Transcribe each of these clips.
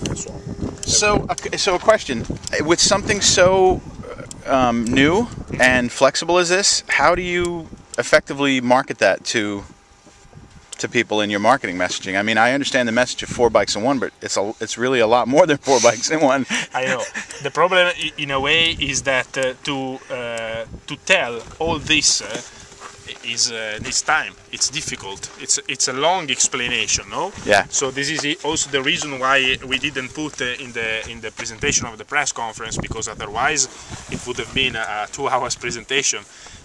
and so on. So a question, with something so new and flexible as this, how do you effectively market that to people in your marketing messaging? I mean, I understand the message of 4 bikes in one, but it's really a lot more than 4 bikes in one. I know. The problem, in a way, is that to tell all this needs time. It's difficult. It's a long explanation, no? Yeah. So this is also the reason why we didn't put in the presentation of the press conference, because otherwise it would have been a 2 hours presentation.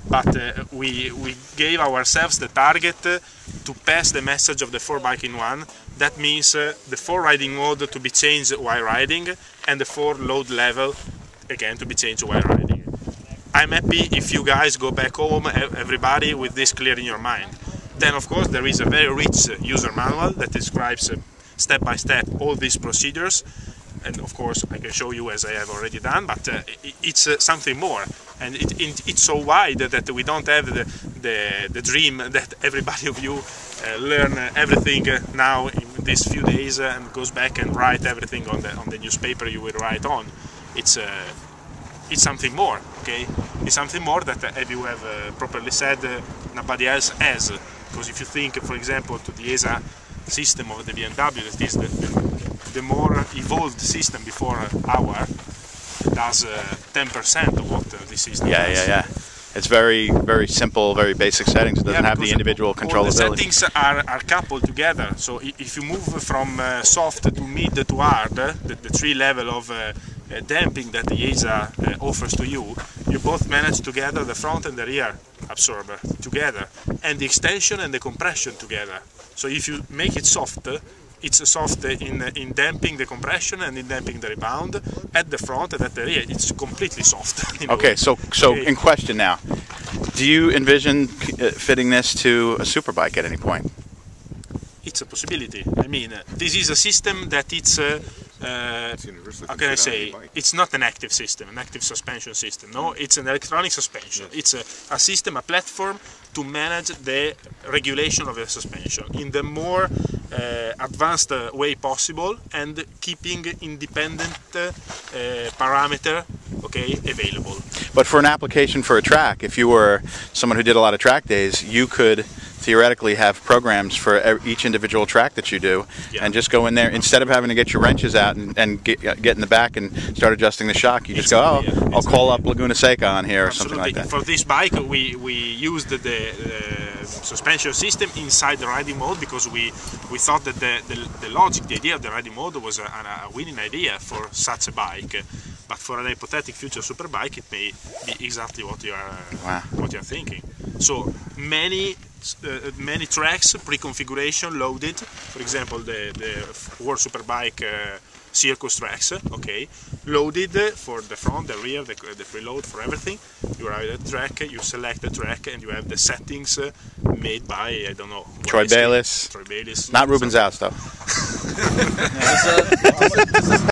But we gave ourselves the target to pass the message of the 4 bike in one. That means the 4 riding mode to be changed while riding, and the 4 load level again to be changed while riding. I'm happy if you guys go back home, everybody, with this clear in your mind. Then of course there is a very rich user manual that describes step by step all these procedures. And of course I can show you as I have already done, but it's something more, and it's so wide that we don't have the dream that everybody of you learn everything now in these few days and goes back and write everything on the newspaper you will write on. It's something more, okay? It's something more that, as you have properly said, nobody else has. Because if you think, for example, to the ESA system of the BMW, that is the more evolved system before our, does 10% of what this system does. Yeah. It's very, very simple, very basic settings. It doesn't have the individual controllability. All the settings are coupled together. So if you move from soft to mid to hard, the 3 level of damping that the ESA offers to you, you both manage together the front and the rear absorber together, and the extension and the compression together. So if you make it soft, it's soft in damping the compression and in damping the rebound at the front and at the rear. It's completely soft. Okay, so in question now, do you envision fitting this to a superbike at any point? It's a possibility. I mean, this is a system that it's how can I say? It's not an active system, an active suspension system. No, it's an electronic suspension. It's a system, a platform to manage the regulation of the suspension in the more advanced way possible, and keeping independent parameter, okay, available. But for an application for a track, if you were someone who did a lot of track days, you could theoretically have programs for each individual track that you do, and just go in there, instead of having to get your wrenches out and get in the back and start adjusting the shock, you just go, oh, I'll call up Laguna Seca on here or something like that. For this bike we used the suspension system inside the riding mode, because we thought that the logic, the idea of the riding mode was a winning idea for such a bike. But for an hypothetic future superbike, it may be exactly what you are thinking. So many tracks pre-configuration loaded. For example, the World Superbike circus tracks, okay, loaded for the front, the rear, the preload, for everything. You arrive at the track, you select the track, and you have the settings made by, I don't know, Troy Bayliss. Troy Bayliss. Not Ruben Xaus, though.